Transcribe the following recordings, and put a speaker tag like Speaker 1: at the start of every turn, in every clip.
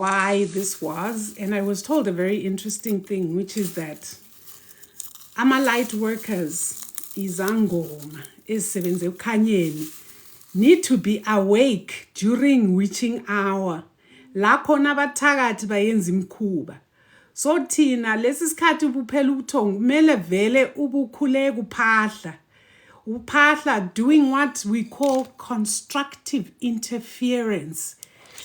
Speaker 1: why this was, and I was told a very interesting thing, which is that ama-light workers, izangoma ezisebenza ekukhanyeni, need to be awake during witching hour. La khona abathakathi bayenza imkhuba. So thina lesi sikhathi ubuphela ubuthongo kumele vele ubukhuleka uphahla. Uphahla doing what we call constructive interference.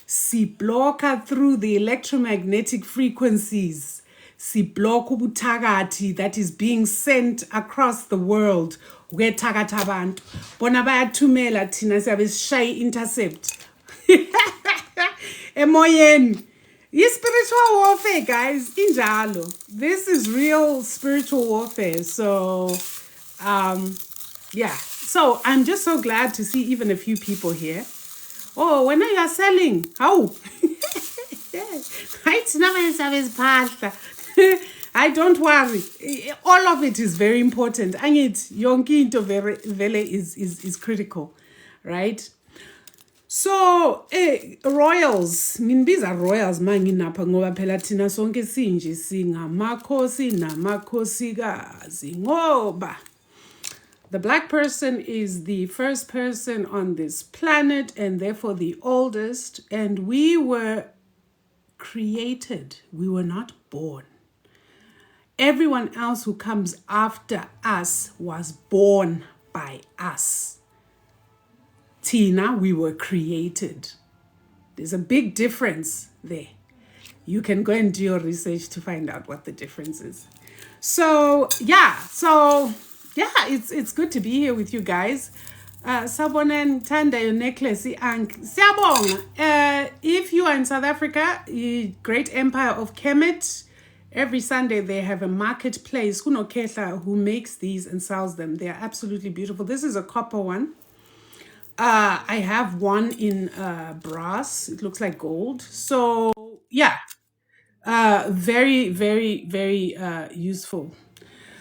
Speaker 1: Si blocker through the electromagnetic frequencies. Si block ubuthakathi that is being sent across the world. Ukethakatha abantu. Bona bayathumela thina siyabe sishaya intercept. Emoyeni. Spiritual warfare, guys. Injalo. This is real spiritual warfare. So, yeah. So I'm just so glad to see even a few people here. Oh, when are you selling? How? I don't worry. All of it is very important. And it yonke into vele is critical, right? So, royals, nginbiza royals manginapha ngoba phela thina sonke sinje singamakhosi namakhosikazi ngoba the black person is the first person on this planet and therefore the oldest, and we were created. We were not born. Everyone else who comes after us was born by us. Tina, we were created. There's a big difference there. You can go and do your research to find out what the difference is. So it's good to be here with you guys. Sabona Tanda, your necklace. If you are in South Africa, Great Empire of Kemet, every Sunday they have a marketplace. Who makes these and sells them. They are absolutely beautiful. This is a copper one. I have one in brass. It looks like gold. So yeah, very, very, very useful.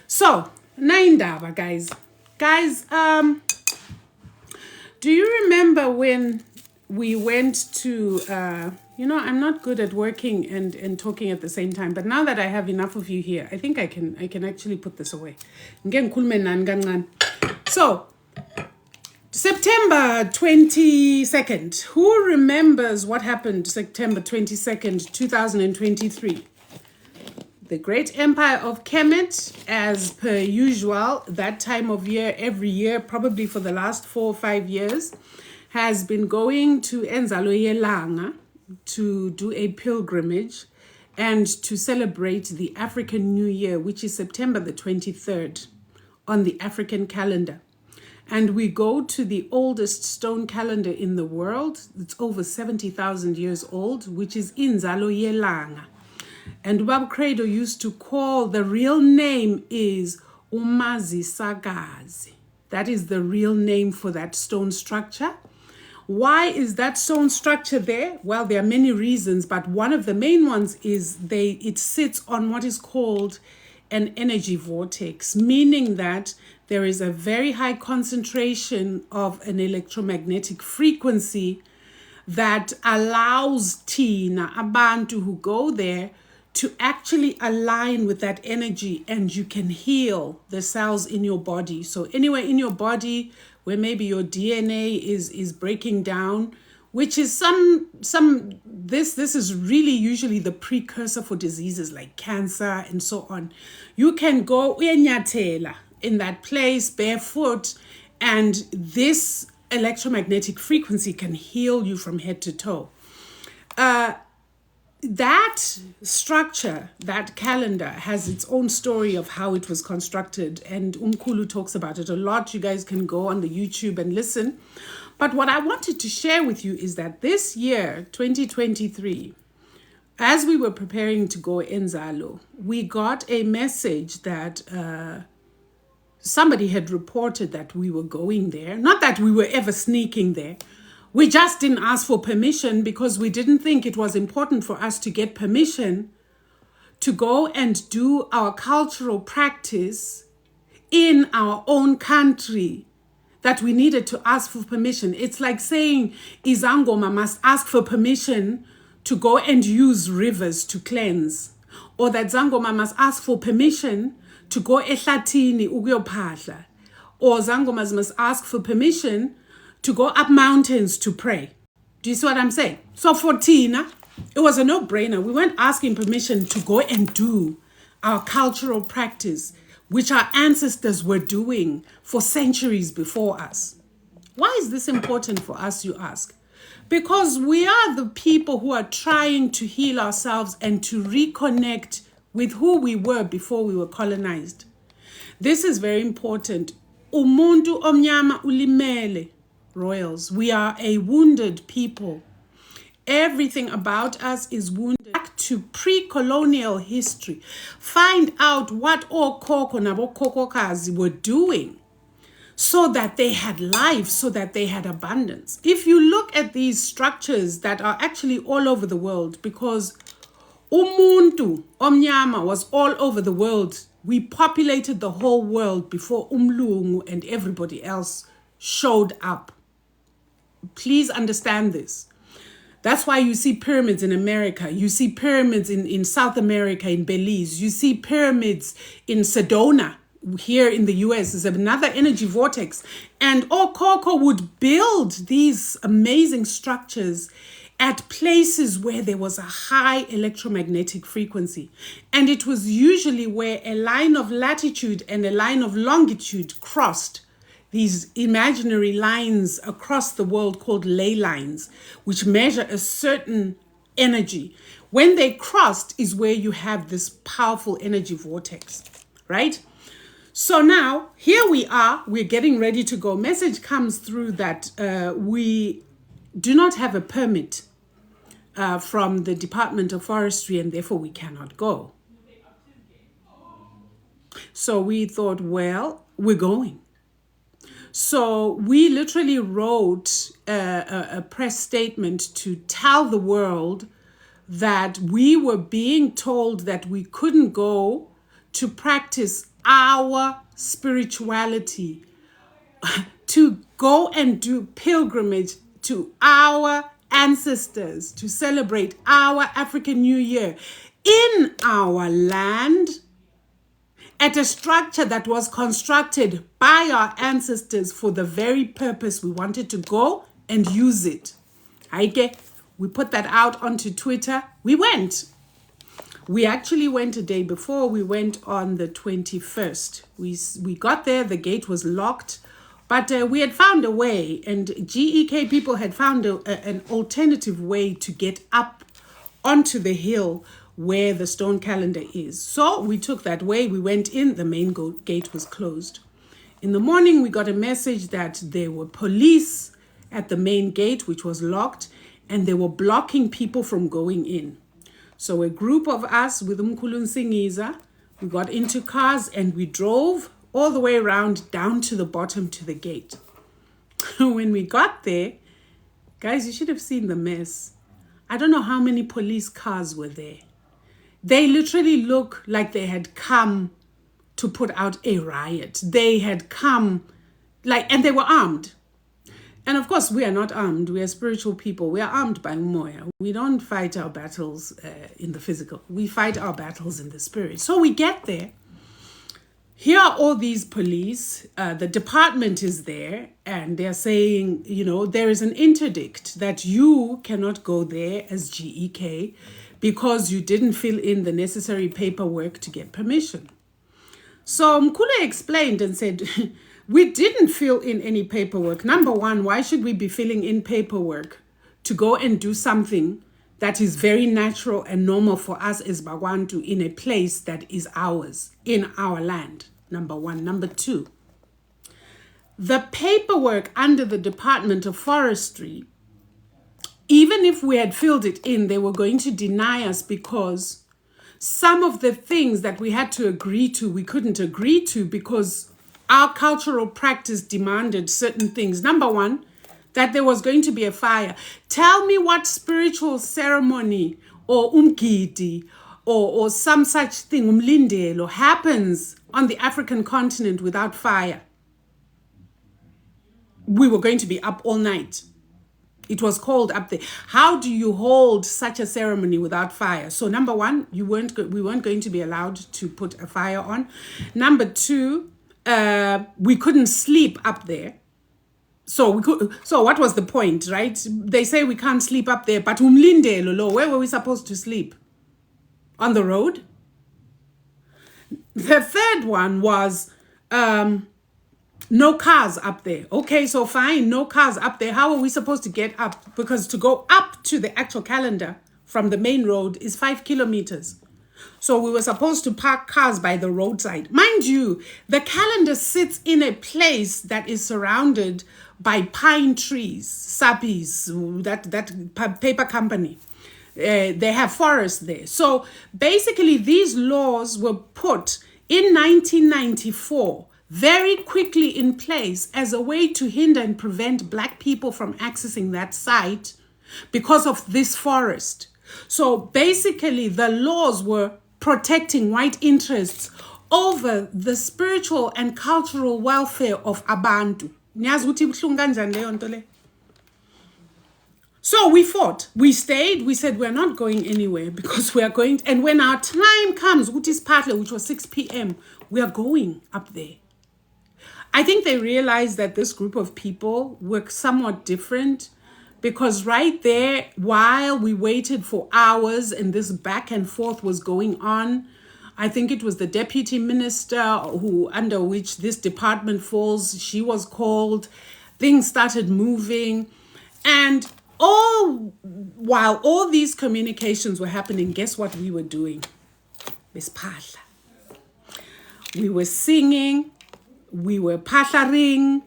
Speaker 1: So naindaba, guys. Do you remember when we went to? I'm not good at working and talking at the same time. But now that I have enough of you here, I think I can actually put this away. So. September 22nd. Who remembers what happened September 22nd, 2023? The Great Empire of Kemet, as per usual, that time of year, every year, probably for the last 4 or 5 years, has been going to Enzalo Yelanga to do a pilgrimage and to celebrate the African New Year, which is September the 23rd on the African calendar. And we go to the oldest stone calendar in the world. It's over 70,000 years old, which is Inzalo Yelanga. And Bab Credo used to call, the real name is Umazi Sagazi. That is the real name for that stone structure. Why is that stone structure there? Well, there are many reasons, but one of the main ones is it sits on what is called an energy vortex, meaning that there is a very high concentration of an electromagnetic frequency that allows Tina, abantu who go there, to actually align with that energy, and you can heal the cells in your body. So anywhere in your body where maybe your DNA is breaking down, which is this is really usually the precursor for diseases like cancer and so on. You can go in that place barefoot, and this electromagnetic frequency can heal you from head to toe. That structure, that calendar, has its own story of how it was constructed, and Umkulu talks about it a lot. You guys can go on the YouTube and listen. But what I wanted to share with you is that this year, 2023, as we were preparing to go Enzalo, we got a message that somebody had reported that we were going there. Not that we were ever sneaking there. We just didn't ask for permission because we didn't think it was important for us to get permission to go and do our cultural practice in our own country, that we needed to ask for permission. It's like saying Izangoma must ask for permission to go and use rivers to cleanse, or that Zangoma must ask for permission to go ehlathini ukuyophahla, or Zangomas must ask for permission to go up mountains to pray. Do you see what I'm saying? So for Tina, it was a no-brainer. We weren't asking permission to go and do our cultural practice, which our ancestors were doing for centuries before us. Why is this important for us, you ask? Because we are the people who are trying to heal ourselves and to reconnect with who we were before we were colonized. This is very important. Umuntu omnyama ulimele, royals. We are a wounded people. Everything about us is wounded. Back to pre-colonial history. Find out what okhokho nabokhokokazi were doing so that they had life, so that they had abundance. If you look at these structures that are actually all over the world, because umuntu omnyama was all over the world, we populated the whole world before umlungu and everybody else showed up. Please understand this. That's why you see pyramids in America. You see pyramids in South America, in Belize. You see pyramids in Sedona, here in the US. Is another energy vortex. And Okoko would build these amazing structures at places where there was a high electromagnetic frequency. And it was usually where a line of latitude and a line of longitude crossed. These imaginary lines across the world called ley lines, which measure a certain energy. When they crossed is where you have this powerful energy vortex, right? So now, here we are, we're getting ready to go. Message comes through that we do not have a permit from the Department of Forestry, and therefore we cannot go. So we thought, well, we're going. So we literally wrote a press statement to tell the world that we were being told that we couldn't go to practice our spirituality, to go and do pilgrimage to our ancestors, to celebrate our African New Year in our land, at a structure that was constructed by our ancestors for the very purpose we wanted to go and use it. We put that out onto Twitter. We went. We actually went a day before. We went on the 21st. We got there, the gate was locked, but we had found a way, and GEK people had found an alternative way to get up onto the hill where the stone calendar is. So we took that way. We went in. The main gate was closed. In the morning, we got a message that there were police at the main gate, which was locked, and they were blocking people from going in. So a group of us with Umkhulu Nsingiza, we got into cars and we drove all the way around down to the bottom to the gate. When we got there, guys, you should have seen the mess. I don't know how many police cars were there. They literally look like they had come to put out a riot. They had come and they were armed. And of course, we are not armed. We are spiritual people. We are armed by Umoya. We don't fight our battles in the physical. We fight our battles in the spirit. So we get there. Here are all these police. The department is there. And they're saying, there is an interdict that you cannot go there as GEK because you didn't fill in the necessary paperwork to get permission. So Mkhulu explained and said, we didn't fill in any paperwork. Number one, why should we be filling in paperwork to go and do something that is very natural and normal for us as Bagwantu in a place that is ours, in our land? Number one. Number two, the paperwork under the Department of Forestry, even if we had filled it in, they were going to deny us because some of the things that we had to agree to, we couldn't agree to because our cultural practice demanded certain things. Number one, that there was going to be a fire. Tell me what spiritual ceremony or umgidi or some such thing, umlindelo, happens on the African continent without fire. We were going to be up all night. It was cold up there. How do you hold such a ceremony without fire? So number one, we weren't going to be allowed to put a fire on. Number two, we couldn't sleep up there. So what was the point, right? They say we can't sleep up there, but where were we supposed to sleep? On the road? The third one was no cars up there. Okay, so fine, no cars up there. How are we supposed to get up? Because to go up to the actual calendar from the main road is 5 kilometers. So we were supposed to park cars by the roadside. Mind you, the calendar sits in a place that is surrounded by pine trees, sappies, that paper company. They have forests there. So basically, these laws were put in 1994 very quickly in place as a way to hinder and prevent Black people from accessing that site because of this forest. So basically, the laws were protecting white interests over the spiritual and cultural welfare of abantu. So we fought, we stayed, we said we're not going anywhere because we are going, and when our time comes, which was 6 p.m., we are going up there. I think they realized that this group of people were somewhat different because right there, while we waited for hours and this back and forth was going on, I think it was the deputy minister under which this department falls, she was called, things started moving, and while all these communications were happening, guess what we were doing? Besphahla. We were singing, we were phahlaring.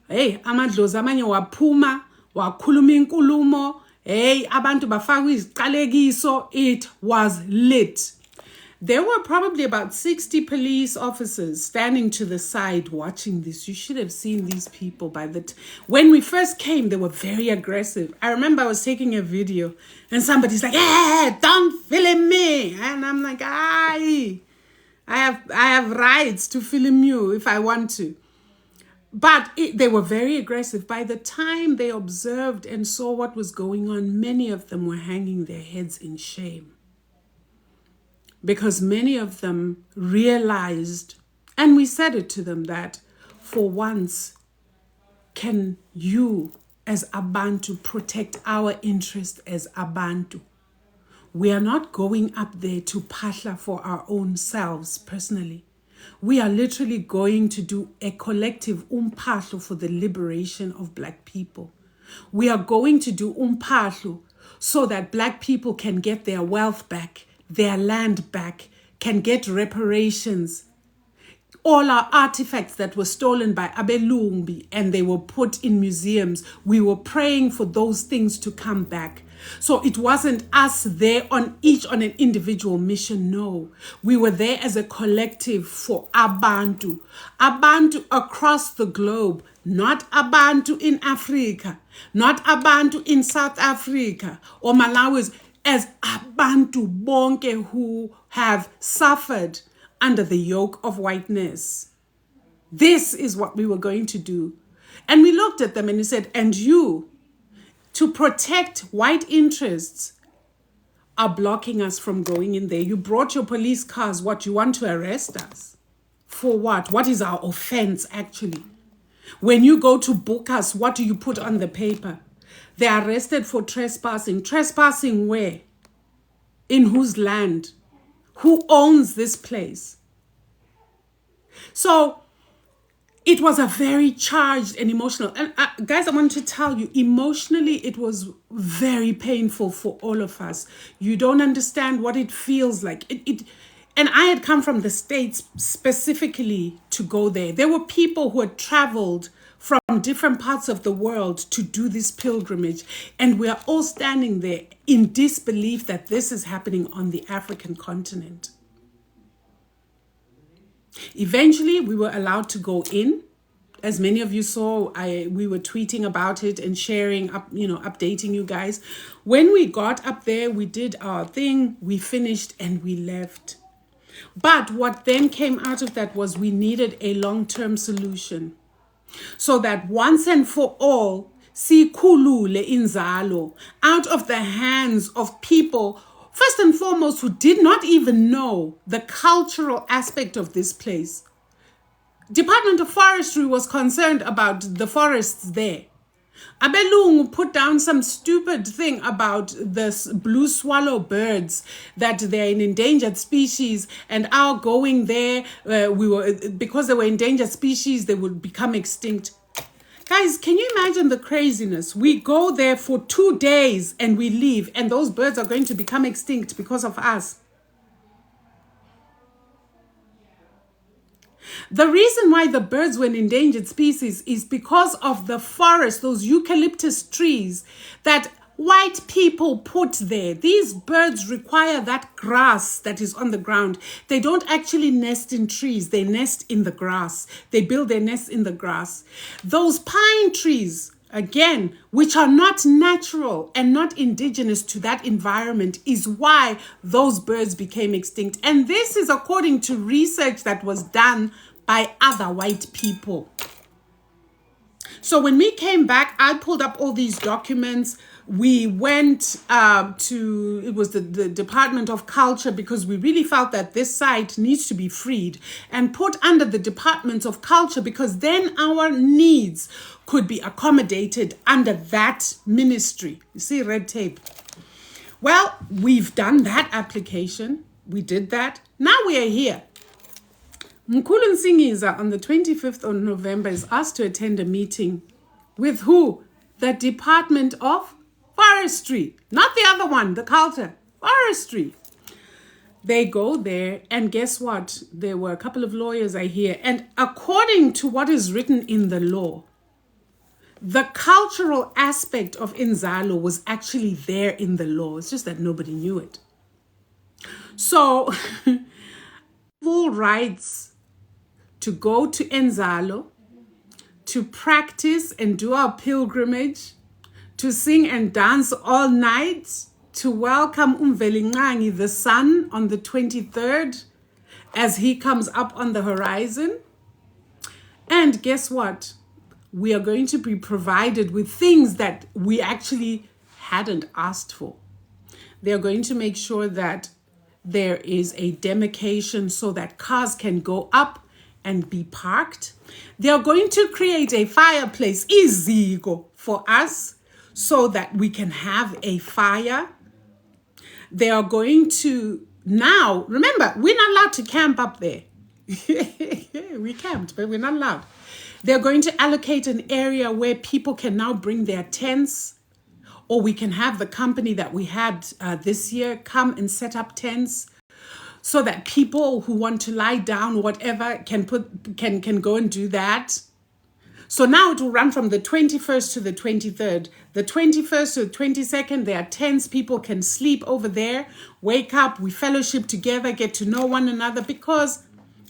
Speaker 1: Hey, amadlozi amanye waphuma, wakhuluma inkulumo. Hey, abantu bafakwa iziqalekiso. It was lit. There were probably about 60 police officers standing to the side watching this. You should have seen these people when we first came, they were very aggressive. I remember I was taking a video and somebody's like, hey, don't film me. And I'm like, I have rights to film you if I want to. But they were very aggressive. By the time they observed and saw what was going on, many of them were hanging their heads in shame. Because many of them realized, and we said it to them, that for once, can you as Abantu protect our interest as Abantu? We are not going up there to phahla for our own selves personally. We are literally going to do a collective umphahlo for the liberation of Black people. We are going to do umphahlo so that Black people can get their wealth back, their land back, can get reparations. All our artifacts that were stolen by Abelumbi and they were put in museums, we were praying for those things to come back. So it wasn't us there on an individual mission. No, we were there as a collective for Abantu. Abantu across the globe, not Abantu in Africa, not Abantu in South Africa or Malawi, as Abantu bonke who have suffered under the yoke of whiteness. This is what we were going to do. And we looked at them and we said, and you, to protect white interests, are blocking us from going in there. You brought your police cars. What, you want to arrest us? For what? What is our offense actually? When you go to book us, what do you put on the paper? They are arrested for trespassing. Trespassing where? In whose land? Who owns this place? So it was a very charged and emotional. And guys, I want to tell you, emotionally, it was very painful for all of us. You don't understand what it feels like. And I had come from the States specifically to go there. There were people who had traveled from different parts of the world to do this pilgrimage. And we are all standing there in disbelief that this is happening on the African continent. Eventually, we were allowed to go in. As many of you saw, we were tweeting about it and sharing, updating you guys. When we got up there, we did our thing, we finished and we left. But what then came out of that was we needed a long-term solution. So that once and for all, sikhulule inzalo out of the hands of people, first and foremost, who did not even know the cultural aspect of this place. Department of Forestry was concerned about the forests there. Abelungu put down some stupid thing about the blue swallow birds, that they're an endangered species, and our going there, because they were endangered species, they would become extinct. Guys, can you imagine the craziness? We go there for 2 days and we leave, and those birds are going to become extinct because of us. The reason why the birds were an endangered species is because of the forest, those eucalyptus trees that white people put there. These birds require that grass that is on the ground. They don't actually nest in trees. They nest in the grass. They build their nests in the grass. Those pine trees, again, which are not natural and not indigenous to that environment, is why those birds became extinct. And this is according to research that was done by other white people. So when we came back, I pulled up all these documents. We went it was the Department of Culture, because we really felt that this site needs to be freed and put under the Department of Culture, because then our needs could be accommodated under that ministry. You see, red tape. Well, we've done that application. We did that. Now we are here. Mkhulu Nsingiza on the 25th of November is asked to attend a meeting with who? The Department of Forestry. Not the other one, the culture. Forestry. They go there, and guess what? There were a couple of lawyers I hear. And according to what is written in the law, the cultural aspect of Inzalo was actually there in the law. It's just that nobody knew it. So, full rights to go to Inzalo, to practice and do our pilgrimage, to sing and dance all night, to welcome Umvelingangi, the sun, on the 23rd as he comes up on the horizon. And guess what? We are going to be provided with things that we actually hadn't asked for. They are going to make sure that there is a demarcation so that cars can go up and be parked. They are going to create a fireplace, iziko, for us so that we can have a fire. They are going to, now, remember, we're not allowed to camp up there. We camped, but we're not allowed. They're going to allocate an area where people can now bring their tents, or we can have the company that we had this year come and set up tents, so that people who want to lie down or whatever can go and do that. So now it will run from the 21st to the 23rd. The 21st to the 22nd, there are tents. People can sleep over there, wake up, we fellowship together, get to know one another, because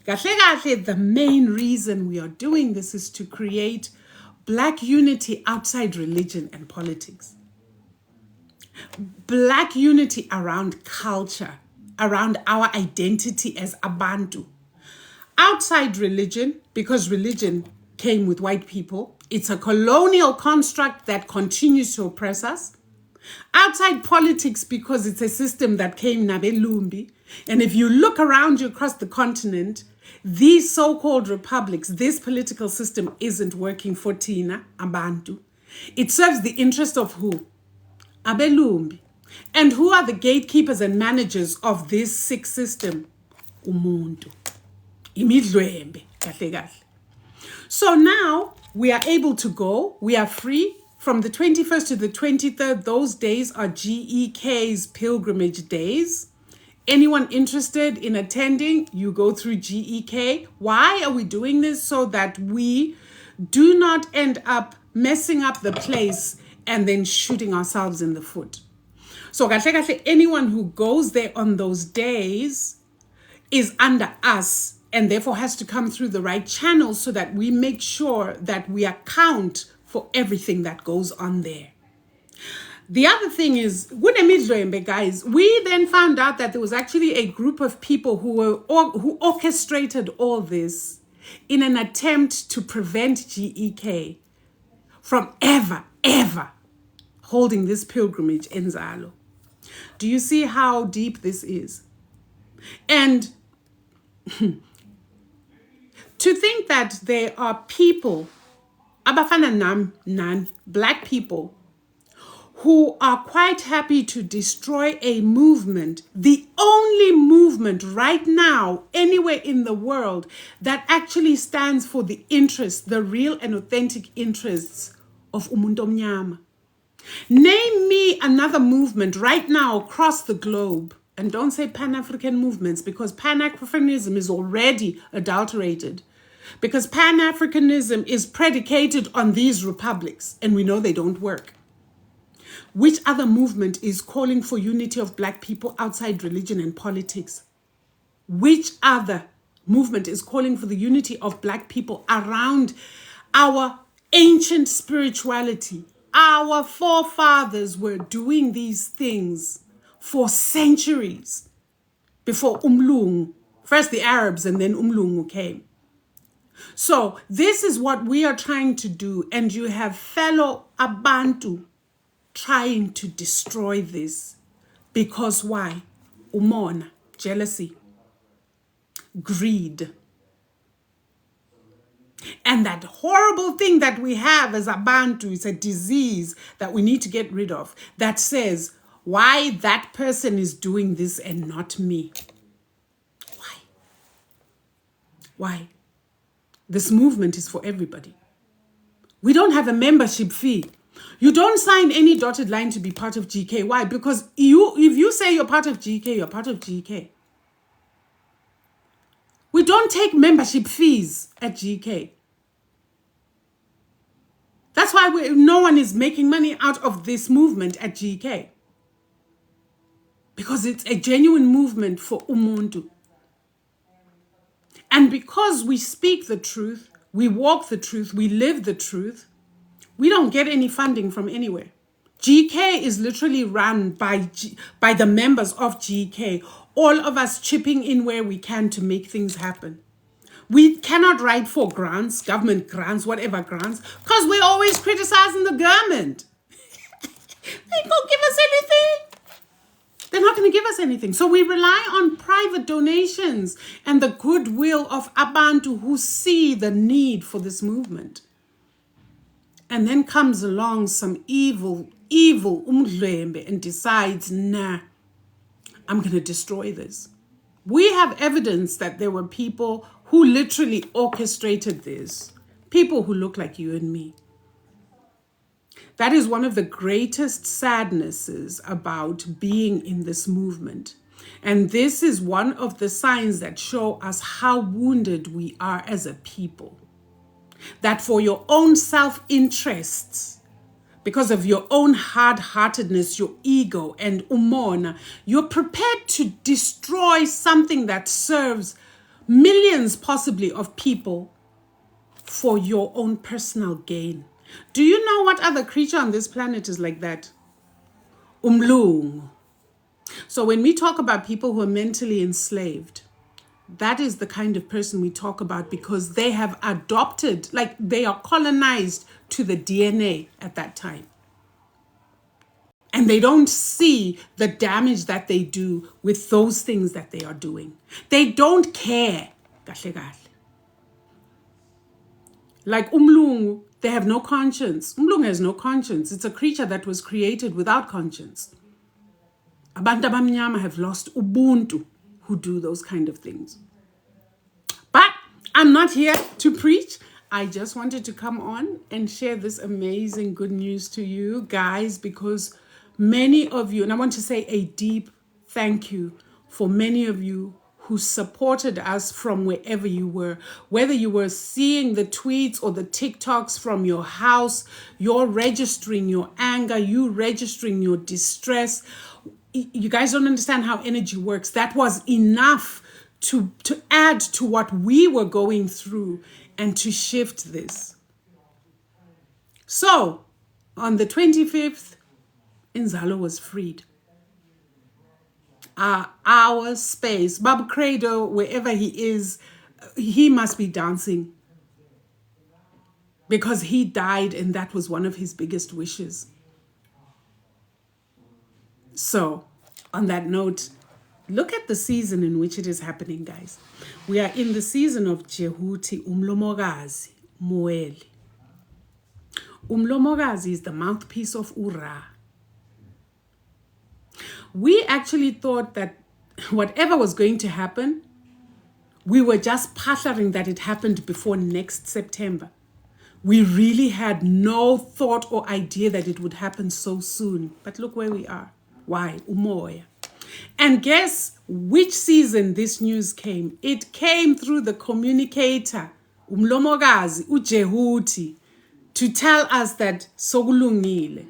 Speaker 1: the main reason we are doing this is to create Black unity outside religion and politics. Black unity around culture, around our identity as Abantu. Outside religion, because religion came with white people. It's a colonial construct that continues to oppress us. Outside politics, because it's a system that came nabelumbi. And if you look around you across the continent, these so-called republics, this political system isn't working for Tina, Abantu. It serves the interest of who? Abelumbi. And who are the gatekeepers and managers of this sick system? Umuntu. Imidlwembe. Kahle kahle. So now we are able to go. We are free from the 21st to the 23rd. Those days are GEK's pilgrimage days. Anyone interested in attending, you go through GEK. Why are we doing this? So that we do not end up messing up the place and then shooting ourselves in the foot. So anyone who goes there on those days is under us, and therefore has to come through the right channels so that we make sure that we account for everything that goes on there. The other thing is, guys, we then found out that there was actually a group of people who orchestrated all this in an attempt to prevent GEK from ever holding this pilgrimage in Zalo. Do you see how deep this is? And to think that there are people, abafana nan, black people, who are quite happy to destroy a movement, the only movement right now anywhere in the world that actually stands for the interests, the real and authentic interests of umuntu omnyama. Name me another movement right now across the globe, and don't say Pan-African movements, because Pan-Africanism is already adulterated, because Pan-Africanism is predicated on these republics, and we know they don't work. Which other movement is calling for unity of black people outside religion and politics? Which other movement is calling for the unity of black people around our ancient spirituality? Our forefathers were doing these things for centuries before Umlungu, first the Arabs and then Umlungu came. So this is what we are trying to do, and you have fellow Abantu trying to destroy this. Because why? Umona, jealousy, greed. And that horrible thing that we have as Abantu is a disease that we need to get rid of, that says, why that person is doing this and not me? Why? Why? This movement is for everybody. We don't have a membership fee. You don't sign any dotted line to be part of GK. Why? Because if you say you're part of GK, you're part of GK. We don't take membership fees at GK. That's why no one is making money out of this movement at GK. Because it's a genuine movement for umuntu. And because we speak the truth, we walk the truth, we live the truth, we don't get any funding from anywhere. GK is literally run by the members of GK, all of us chipping in where we can to make things happen. We cannot write for grants, government grants, whatever grants, because we're always criticizing the government. They don't give us anything. They're not going to give us anything. So we rely on private donations and the goodwill of Abantu who see the need for this movement. And then comes along some evil umdlembe and decides, nah, I'm going to destroy this. We have evidence that there were people who literally orchestrated this. People who look like you and me. That is one of the greatest sadnesses about being in this movement. And this is one of the signs that show us how wounded we are as a people. That for your own self-interests, because of your own hard-heartedness, your ego and umona, you're prepared to destroy something that serves millions possibly of people for your own personal gain. Do you know what other creature on this planet is like that? Umlungu. So when we talk about people who are mentally enslaved, that is the kind of person we talk about, because they have adopted, like they are colonized to the DNA at that time. And they don't see the damage that they do with those things that they are doing. They don't care. Like Umlungu, they have no conscience. Umlungu has no conscience. It's a creature that was created without conscience. Abantu abamnyama have lost ubuntu who do those kind of things. But I'm not here to preach. I just wanted to come on and share this amazing good news to you guys, because many of you, and I want to say a deep thank you for many of you who supported us from wherever you were, whether you were seeing the tweets or the TikToks from your house, you're registering your anger, you registering your distress. You guys don't understand how energy works. That was enough to add to what we were going through and to shift this. So, on the 25th, Inzalo was freed. Our space, Baba Credo, wherever he is, he must be dancing. because he died and that was one of his biggest wishes. So, on that note, look at the season in which it is happening, guys. We are in the season of Djehuti, Umlomokazi, Moeli. Umlomokazi is the mouthpiece of Ura. We actually thought that whatever was going to happen, we were just partnering that it happened before next September. We really had no thought or idea that it would happen so soon. But look where we are. Why? Umoya. And guess which season this news came? It came through the communicator, Umlomokazi, Djehuti, to tell us that sokulungile.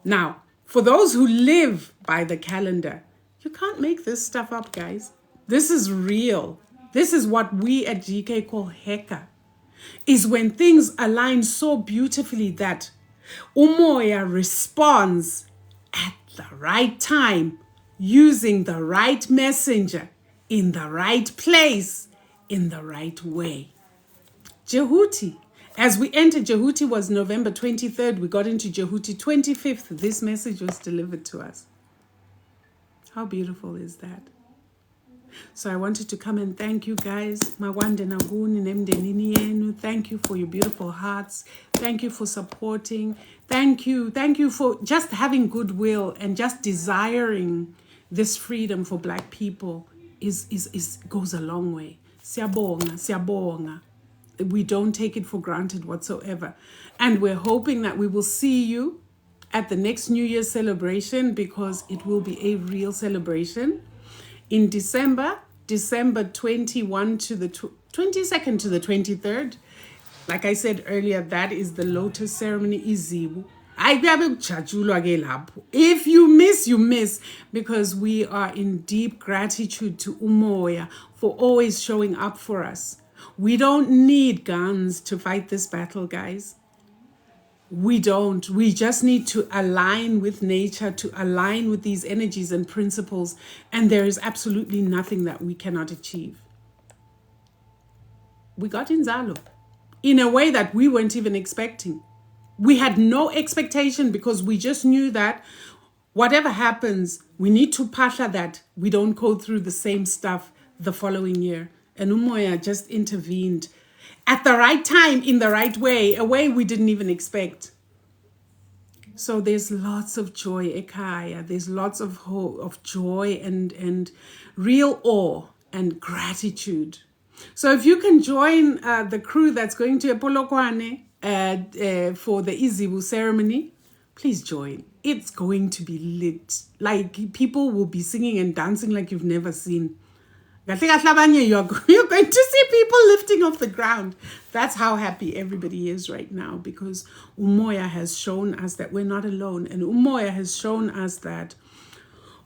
Speaker 1: Now, for those who live by the calendar, you can't make this stuff up, guys. This is real. This is what we at GK call heka. Is when things align so beautifully that Umoya responds at the right time, using the right messenger, in the right place, in the right way. Djehuti. As we entered, Djehuti was November 23rd. We got into Djehuti 25th. This message was delivered to us. How beautiful is that? So I wanted to come and thank you guys. Thank you for your beautiful hearts. Thank you for supporting. Thank you for just having goodwill and just desiring this freedom for Black people goes a long way. Siyabonga. We don't take it for granted whatsoever. And we're hoping that we will see you at the next New Year's celebration, because it will be a real celebration. In December 21 to the 22nd to the 23rd, like I said earlier, that is the Lotus Ceremony, Izibu. If you miss, you miss, because we are in deep gratitude to Umoya for always showing up for us. We don't need guns to fight this battle, guys. We don't. We just need to align with nature, to align with these energies and principles, and there is absolutely nothing that we cannot achieve. We got Inzalo in a way that we weren't even expecting. We had no expectation, because we just knew that whatever happens, we need to pasha that we don't go through the same stuff the following year. And Umoya just intervened at the right time, in the right way, a way we didn't even expect. So there's lots of joy, Ekaya. There's lots of hope, of joy and real awe and gratitude. So if you can join the crew that's going to Polokwane for the Izibu ceremony, please join. It's going to be lit. Like, people will be singing and dancing like you've never seen. You're going to see people lifting off the ground. That's how happy everybody is right now, because Umoya has shown us that we're not alone. And Umoya has shown us that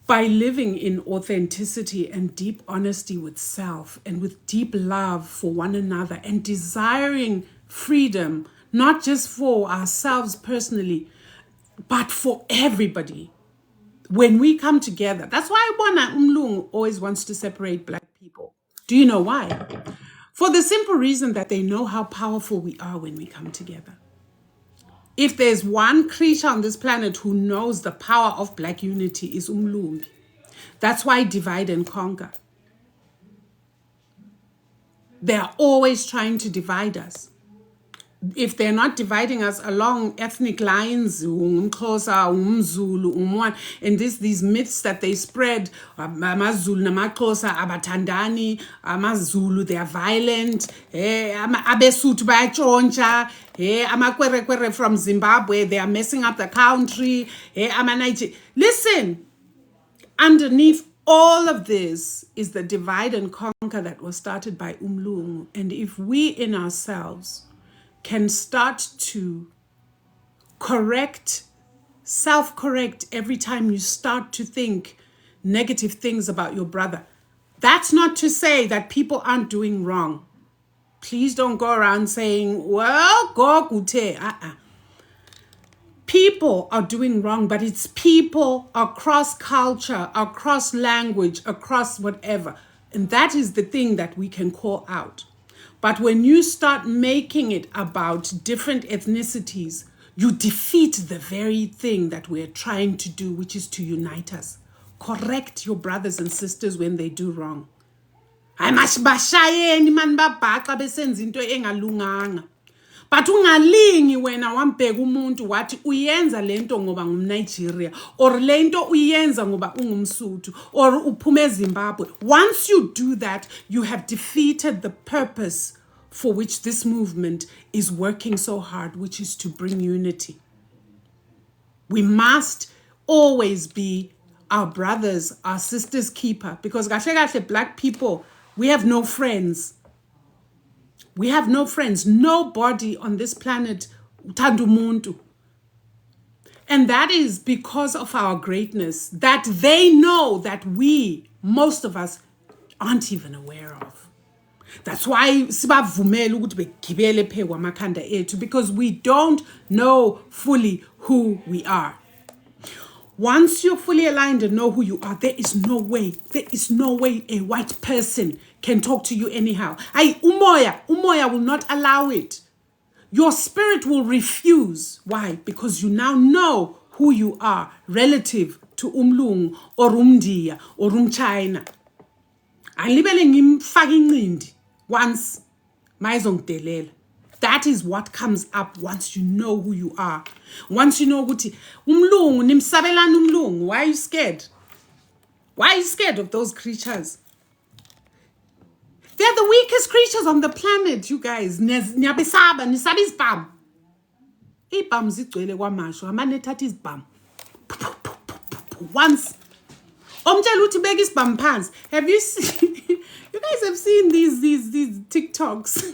Speaker 1: by living in authenticity and deep honesty with self, and with deep love for one another, and desiring freedom, not just for ourselves personally, but for everybody. When we come together, that's why Umlung always wants to separate Black people. Do you know why? For the simple reason that they know how powerful we are when we come together. If there's one creature on this planet who knows the power of Black unity, is Umlumbi. That's why divide and conquer. They're always trying to divide us. If they're not dividing us along ethnic lines, Umxhosa, Umzulu, Umwan, and these myths that they spread, AmaZulu, namaXhosa, abathandani, AmaZulu, they are violent, AbeSuthu bayatshontsha, amaKwerekwere from Zimbabwe, they are messing up the country, amaNigeria. Listen, underneath all of this is the divide and conquer that was started by Umlungu. And if we in ourselves can start to self-correct every time you start to think negative things about your brother. That's not to say that people aren't doing wrong. Please don't go around saying, well, go gute. People are doing wrong, but it's people across culture, across language, across whatever. And that is the thing that we can call out. But when you start making it about different ethnicities, you defeat the very thing that we're trying to do, which is to unite us. Correct your brothers and sisters when they do wrong. Ayimashayeni mani babhaqa besenza into engalunganga. But ungalingi wena wambheka umuntu wathi uyenza lento ngoba ngumNigeria or lento uyenza ngoba ungumSuthu or uphume eZimbabwe. Once you do that, you have defeated the purpose for which this movement is working so hard, which is to bring unity. We must always be our brothers, our sisters' keeper, because kahle black people, we have no friends. We have no friends. Nobody on this planet uthanda umuntu. And that is because of our greatness that they know that we, most of us, aren't even aware of. That's why sibavumela ukuthi begibele phe kwamakhanda ethu, because we don't know fully who we are. Once you're fully aligned and know who you are, there is no way a white person can talk to you anyhow. Umoya will not allow it. Your spirit will refuse. Why? Because you now know who you are relative to umlungu or umndiya or umchina. Angilibele ngimfaka incindi once mayizongidelela. That is what comes up once you know who you are. Once you know ukuthi umlungu nimsabelana umlungu. Why are you scared? Why are you scared of those creatures? They're the weakest creatures on the planet, you guys. Niyabesaba, nisaba izibhamu. Ibhamu zigcwele kwamasho, amane ethatha izibhamu. Once omtshela uthi beka isibhamu phansi. Have you seen you guys have seen these TikToks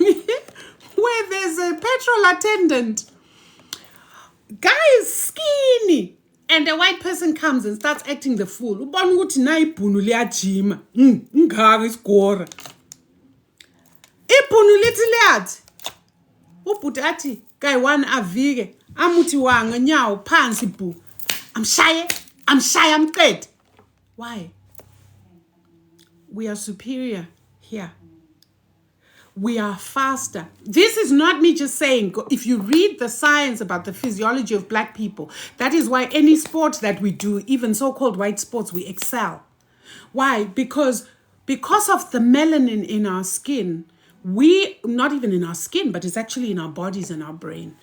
Speaker 1: where there's a petrol attendant. Guy is skinny. And a white person comes and starts acting the fool. Ubona ukuthi na ibhunu liyajima. Ngaka isigora. Ibhunu lithi liyathi. Ubhuti athi, guy one avike. Amuthi wanga nyawo phansi bhu. Amshaye amqede. Why? We are superior here. We are faster. This is not me just saying. If you read the science about the physiology of black people, that is why any sport that we do, even so-called white sports, we excel. Why? Because of the melanin in our skin, not even in our skin, but it's actually in our bodies and our brain.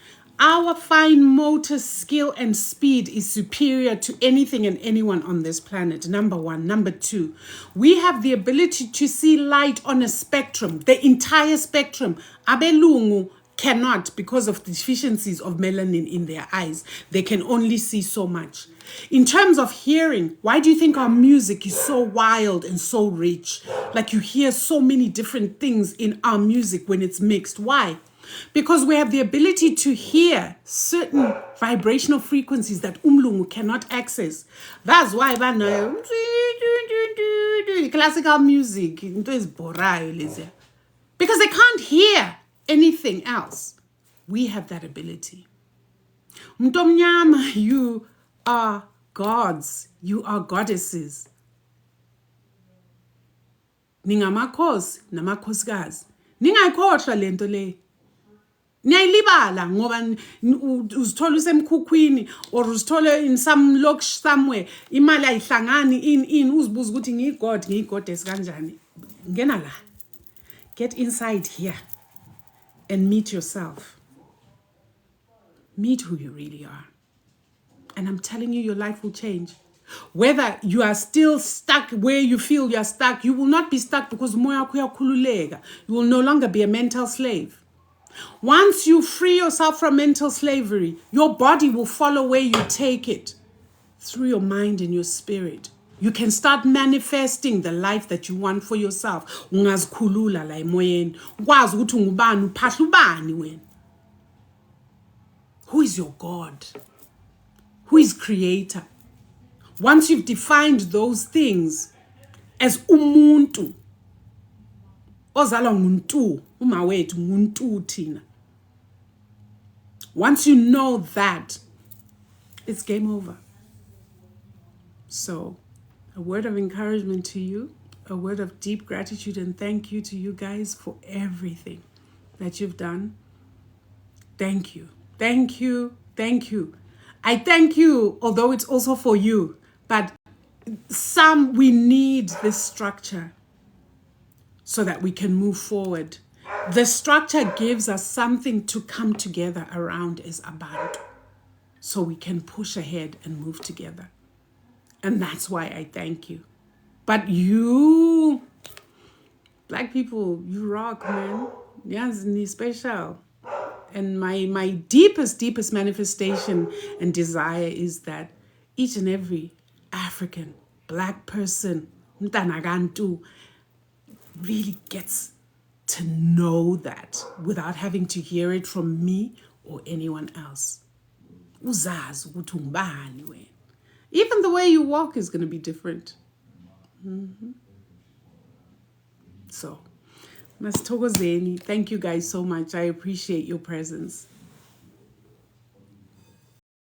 Speaker 1: Our fine motor skill and speed is superior to anything and anyone on this planet, number one. Number two, we have the ability to see light on a spectrum, the entire spectrum. Abelungu cannot because of the deficiencies of melanin in their eyes. They can only see so much. In terms of hearing, why do you think our music is so wild and so rich? Like you hear so many different things in our music when it's mixed. Why? Because we have the ability to hear certain vibrational frequencies that umlungu cannot access. That's why classical music because they can't hear anything else. We have that ability. Mntomnyama, you are gods. You are goddesses. Ningamakhosi namakhosikazi. Ningayikhohlwa lento le. Niyayilibala ngoba uzithola usemkhukhwini or uzithola in some location somewhere imali ayihlangani in uzibuza ukuthi ngiyigoddess kanjani. Ngena la. Get inside here and meet yourself. Meet who you really are. And I'm telling you, your life will change. Whether you are still stuck where you feel you're stuck, you will not be stuck because moya kuyakhululeka. You will no longer be a mental slave. Once you free yourself from mental slavery, your body will follow where you take it through your mind and your spirit. You can start manifesting the life that you want for yourself. Ungazikhulula la emoyeni. Ukwazi ukuthi ungubani, uphahla ubani wena. Who is your God? Who is creator? Once you've defined those things as umuntu, ozalwa nguNtu, uma wethu nguNtu thina. Once you know that, it's game over. So, a word of encouragement to you, a word of deep gratitude and thank you to you guys for everything. that you've done. Thank you. Thank you. Thank you. I thank you, although it's also for you. But we need this structure so that we can move forward. The structure gives us something to come together around as Abantu, so we can push ahead and move together. And that's why I thank you. But you, Black people, you rock, man. Yes, special. And my deepest manifestation and desire is that each and every African, Black person, Mtanagantu, really gets to know that without having to hear it from me or anyone else. Uzazi ukuthi ungubani wena. Even the way you walk is going to be different. So, Masithokozeni, thank you guys so much. I appreciate your presence.